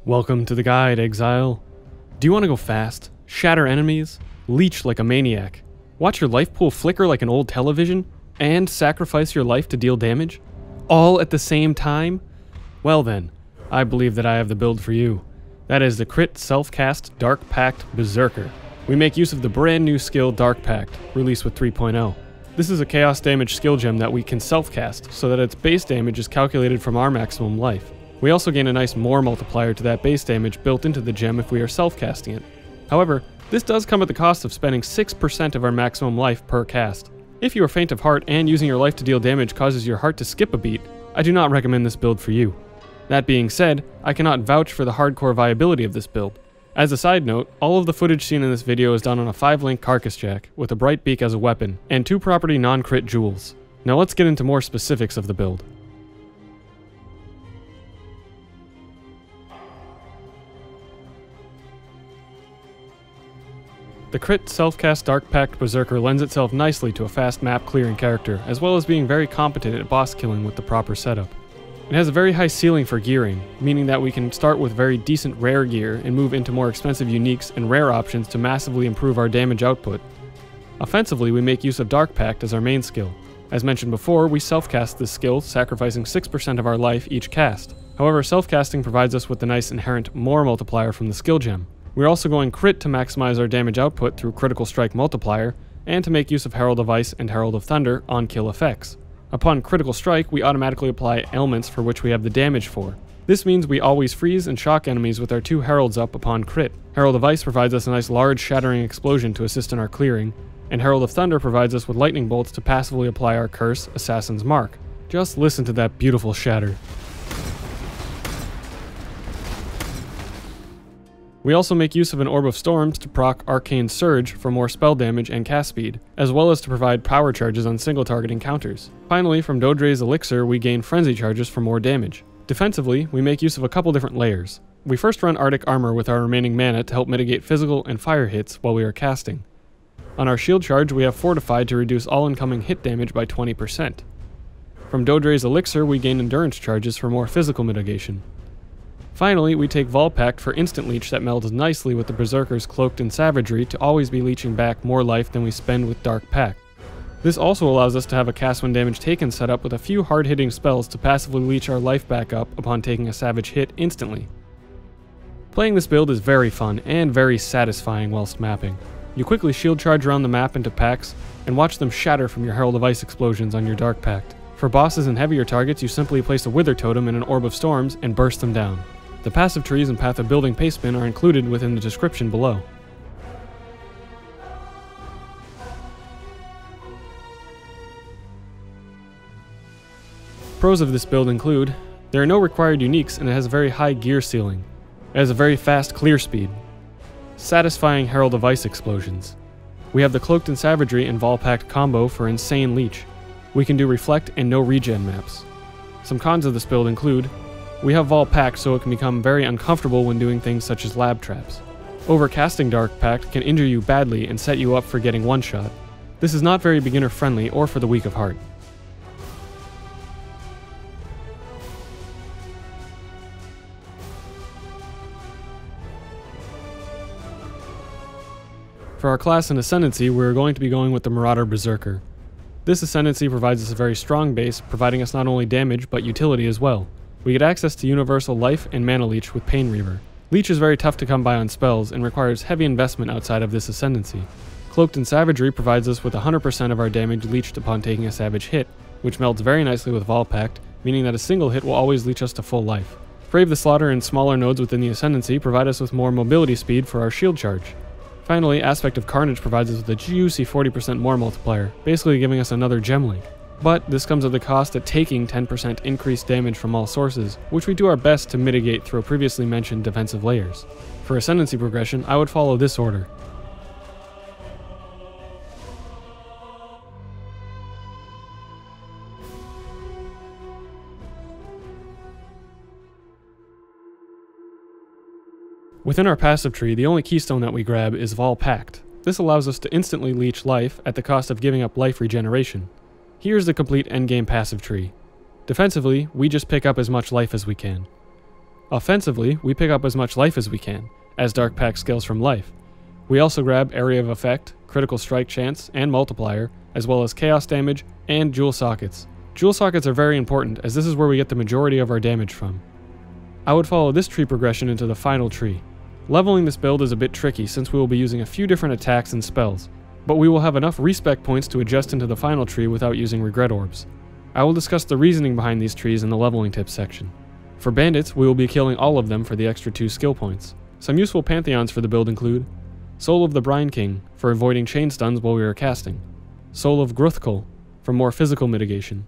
Welcome to the guide, Exile. Do you want to go fast, shatter enemies, leech like a maniac, watch your life pool flicker like an old television, and sacrifice your life to deal damage? All at the same time? Well then, I believe that I have the build for you. That is the Crit Self-Cast Dark Pact Berserker. We make use of the brand new skill Dark Pact, released with 3.0. This is a chaos damage skill gem that we can self-cast, so that its base damage is calculated from our maximum life. We also gain a nice more multiplier to that base damage built into the gem if we are self-casting it. However, this does come at the cost of spending 6% of our maximum life per cast. If you are faint of heart and using your life to deal damage causes your heart to skip a beat, I do not recommend this build for you. That being said, I cannot vouch for the hardcore viability of this build. As a side note, all of the footage seen in this video is done on a 5-link carcass jack, with a bright beak as a weapon, and 2 property non-crit jewels. Now let's get into more specifics of the build. The Crit Self-Cast Dark Pact Berserker lends itself nicely to a fast map clearing character, as well as being very competent at boss killing with the proper setup. It has a very high ceiling for gearing, meaning that we can start with very decent rare gear and move into more expensive uniques and rare options to massively improve our damage output. Offensively, we make use of Dark Pact as our main skill. As mentioned before, we self-cast this skill, sacrificing 6% of our life each cast. However, self-casting provides us with the nice inherent more multiplier from the skill gem. We're also going crit to maximize our damage output through critical strike multiplier, and to make use of Herald of Ice and Herald of Thunder on kill effects. Upon critical strike, we automatically apply ailments for which we have the damage for. This means we always freeze and shock enemies with our 2 heralds up upon crit. Herald of Ice provides us a nice large shattering explosion to assist in our clearing, and Herald of Thunder provides us with lightning bolts to passively apply our curse, Assassin's Mark. Just listen to that beautiful shatter. We also make use of an Orb of Storms to proc Arcane Surge for more spell damage and cast speed, as well as to provide power charges on single target encounters. Finally, from Dodre's Elixir we gain Frenzy charges for more damage. Defensively, we make use of a couple different layers. We first run Arctic Armour with our remaining mana to help mitigate physical and fire hits while we are casting. On our shield charge we have Fortified to reduce all incoming hit damage by 20%. From Dodre's Elixir we gain Endurance charges for more physical mitigation. Finally, we take Vaal Pact for instant leech that melds nicely with the Berserker's Cloaked in Savagery to always be leeching back more life than we spend with Dark Pact. This also allows us to have a cast when damage taken set up with a few hard-hitting spells to passively leech our life back up upon taking a savage hit instantly. Playing this build is very fun and very satisfying whilst mapping. You quickly shield charge around the map into packs and watch them shatter from your Herald of Ice explosions on your Dark Pact. For bosses and heavier targets, you simply place a Wither Totem in an Orb of Storms and burst them down. The passive trees and Path of Building Pacemen are included within the description below. Pros of this build include, there are no required uniques and it has a very high gear ceiling. It has a very fast clear speed. Satisfying Herald of Ice explosions. We have the Cloaked in Savagery and Vaal Pact combo for insane leech. We can do reflect and no regen maps. Some cons of this build include, we have Vaal Pact so it can become very uncomfortable when doing things such as lab traps. Overcasting Dark Pact can injure you badly and set you up for getting one-shot. This is not very beginner friendly or for the weak of heart. For our class in Ascendancy, we're going to be going with the Marauder Berserker. This Ascendancy provides us a very strong base, providing us not only damage but utility as well. We get access to Universal Life and Mana Leech with Pain Reaver. Leech is very tough to come by on spells and requires heavy investment outside of this Ascendancy. Cloaked in Savagery provides us with 100% of our damage leeched upon taking a savage hit, which melds very nicely with Vaal Pact, meaning that a single hit will always leech us to full life. Brave the Slaughter and smaller nodes within the Ascendancy provide us with more mobility speed for our shield charge. Finally, Aspect of Carnage provides us with a juicy 40% more multiplier, basically giving us another gem link. But this comes at the cost of taking 10% increased damage from all sources, which we do our best to mitigate through previously mentioned defensive layers. For Ascendancy progression, I would follow this order. Within our passive tree, the only keystone that we grab is Vaal Pact. This allows us to instantly leech life at the cost of giving up life regeneration. Here's the complete endgame passive tree. Defensively, we just pick up as much life as we can. Offensively, we pick up as much life as we can, as Dark Pact scales from life. We also grab Area of Effect, Critical Strike Chance, and Multiplier, as well as Chaos Damage and Jewel Sockets. Jewel Sockets are very important, as this is where we get the majority of our damage from. I would follow this tree progression into the final tree. Leveling this build is a bit tricky since we will be using a few different attacks and spells, but we will have enough respec points to adjust into the final tree without using regret orbs. I will discuss the reasoning behind these trees in the leveling tips section. For bandits, we will be killing all of them for the extra 2 skill points. Some useful pantheons for the build include Soul of the Brine King for avoiding chain stuns while we are casting, Soul of Gruthkul for more physical mitigation.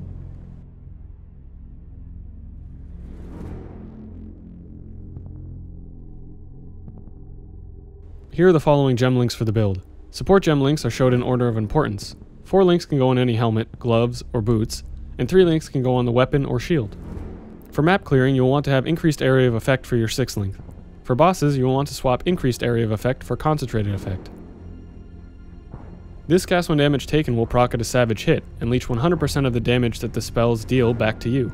Here are the following gem links for the build. Support gem links are showed in order of importance. 4 links can go on any helmet, gloves, or boots, and 3 links can go on the weapon or shield. For map clearing, you will want to have increased area of effect for your 6 link. For bosses, you will want to swap increased area of effect for concentrated effect. This cast when damage taken will proc at a savage hit, and leech 100% of the damage that the spells deal back to you.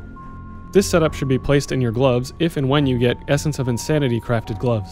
This setup should be placed in your gloves if and when you get Essence of Insanity crafted gloves.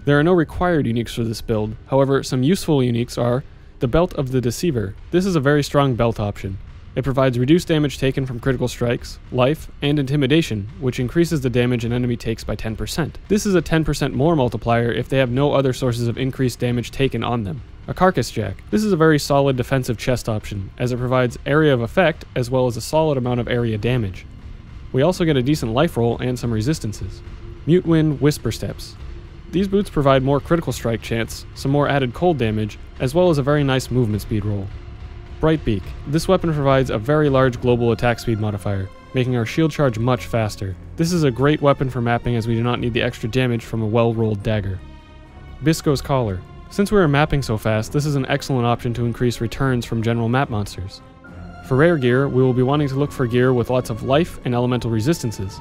There are no required uniques for this build, however some useful uniques are the Belt of the Deceiver. This is a very strong belt option. It provides reduced damage taken from critical strikes, life, and intimidation, which increases the damage an enemy takes by 10%. This is a 10% more multiplier if they have no other sources of increased damage taken on them. A Carcass Jack. This is a very solid defensive chest option, as it provides area of effect as well as a solid amount of area damage. We also get a decent life roll and some resistances. Mute Wind Whisper Steps. These boots provide more critical strike chance, some more added cold damage, as well as a very nice movement speed roll. Bright Beak. This weapon provides a very large global attack speed modifier, making our shield charge much faster. This is a great weapon for mapping as we do not need the extra damage from a well-rolled dagger. Bisco's Collar. Since we are mapping so fast, this is an excellent option to increase returns from general map monsters. For rare gear, we will be wanting to look for gear with lots of life and elemental resistances.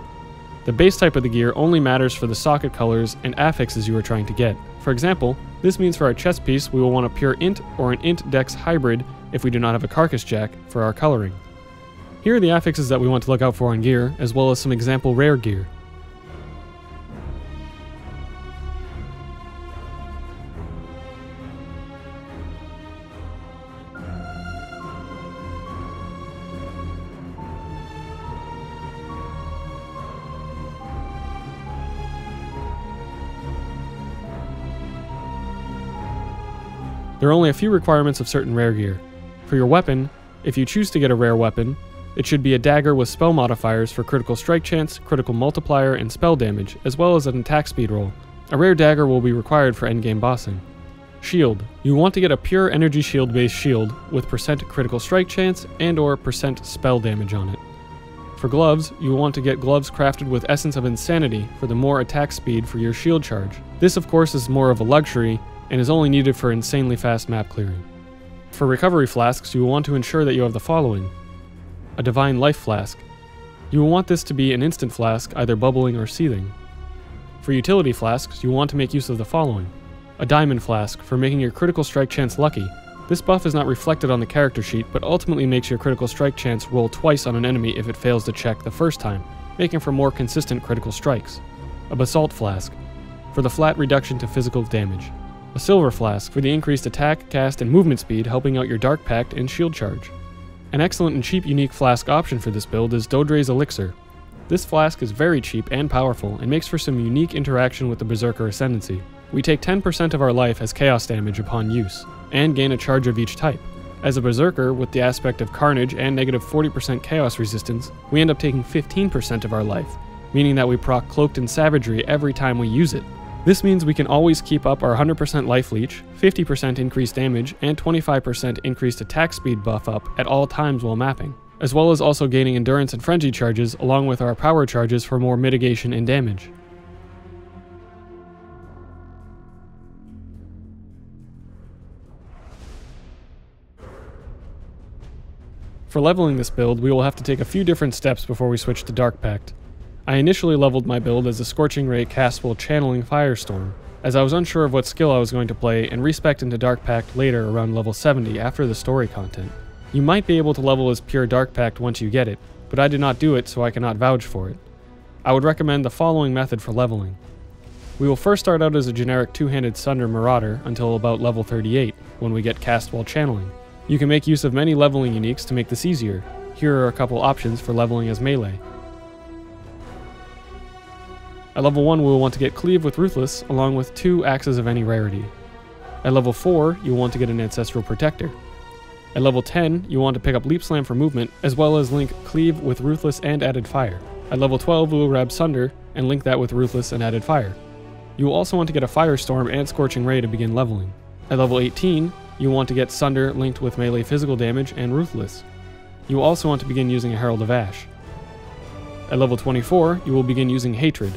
The base type of the gear only matters for the socket colors and affixes you are trying to get. For example, this means for our chest piece we will want a pure int or an int dex hybrid if we do not have a Carcass Jack for our coloring. Here are the affixes that we want to look out for on gear, as well as some example rare gear. There are only a few requirements of certain rare gear. For your weapon, if you choose to get a rare weapon, it should be a dagger with spell modifiers for critical strike chance, critical multiplier, and spell damage, as well as an attack speed roll. A rare dagger will be required for endgame bossing. Shield. You want to get a pure energy shield based shield with % critical strike chance and or % spell damage on it. For gloves, you will want to get gloves crafted with Essence of Insanity for the more attack speed for your shield charge. This of course is more of a luxury, and is only needed for insanely fast map clearing. For recovery flasks, you will want to ensure that you have the following. A Divine Life Flask. You will want this to be an instant flask, either bubbling or seething. For utility flasks, you will want to make use of the following. A Diamond Flask, for making your critical strike chance lucky. This buff is not reflected on the character sheet, but ultimately makes your critical strike chance roll twice on an enemy if it fails to check the first time, making for more consistent critical strikes. A Basalt Flask, for the flat reduction to physical damage. A Silver Flask for the increased attack, cast, and movement speed, helping out your Dark Pact and shield charge. An excellent and cheap unique flask option for this build is Dodre's Elixir. This flask is very cheap and powerful and makes for some unique interaction with the Berserker Ascendancy. We take 10% of our life as chaos damage upon use, and gain a charge of each type. As a Berserker with the aspect of Carnage and negative 40% chaos resistance, we end up taking 15% of our life, meaning that we proc Cloaked in Savagery every time we use it. This means we can always keep up our 100% life leech, 50% increased damage, and 25% increased attack speed buff up at all times while mapping, as well as also gaining endurance and frenzy charges along with our power charges for more mitigation and damage. For leveling this build, we will have to take a few different steps before we switch to Dark Pact. I initially leveled my build as a Scorching Ray cast while channeling Firestorm, as I was unsure of what skill I was going to play and respec into Dark Pact later around level 70 after the story content. You might be able to level as pure Dark Pact once you get it, but I did not do it, so I cannot vouch for it. I would recommend the following method for leveling. We will first start out as a generic two-handed Sunder Marauder until about level 38, when we get cast while channeling. You can make use of many leveling uniques to make this easier. Here are a couple options for leveling as melee. At level 1 we will want to get Cleave with Ruthless, along with 2 axes of any rarity. At level 4 you will want to get an Ancestral Protector. At level 10 you will want to pick up Leap Slam for movement, as well as link Cleave with Ruthless and Added Fire. At level 12 we will grab Sunder, and link that with Ruthless and Added Fire. You will also want to get a Firestorm and Scorching Ray to begin leveling. At level 18, you will want to get Sunder linked with melee physical damage and Ruthless. You will also want to begin using a Herald of Ash. At level 24, you will begin using Hatred.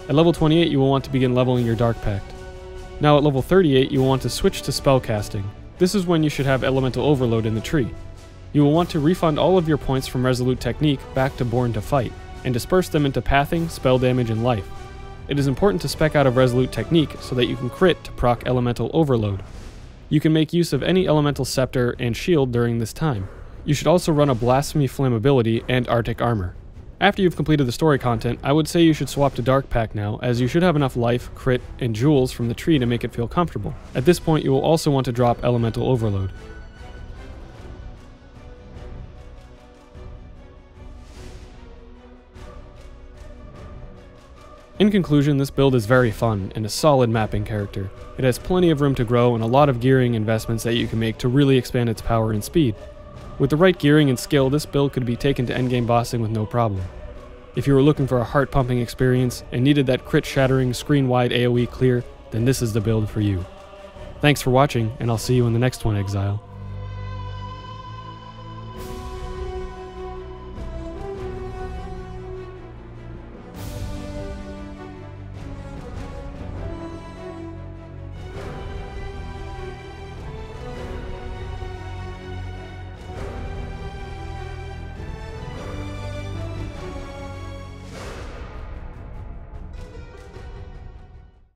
At level 28, you will want to begin leveling your Dark Pact. Now at level 38, you will want to switch to spellcasting. This is when you should have Elemental Overload in the tree. You will want to refund all of your points from Resolute Technique back to Born to Fight, and disperse them into Pathing, Spell Damage, and Life. It is important to spec out of Resolute Technique so that you can crit to proc Elemental Overload. You can make use of any Elemental Scepter and Shield during this time. You should also run a Blasphemy Flammability and Arctic Armor. After you've completed the story content, I would say you should swap to Dark Pact now, as you should have enough life, crit, and jewels from the tree to make it feel comfortable. At this point you will also want to drop Elemental Overload. In conclusion, this build is very fun and a solid mapping character. It has plenty of room to grow and a lot of gearing investments that you can make to really expand its power and speed. With the right gearing and skill, this build could be taken to endgame bossing with no problem. If you were looking for a heart-pumping experience and needed that crit-shattering, screen-wide AoE clear, then this is the build for you. Thanks for watching, and I'll see you in the next one, Exile.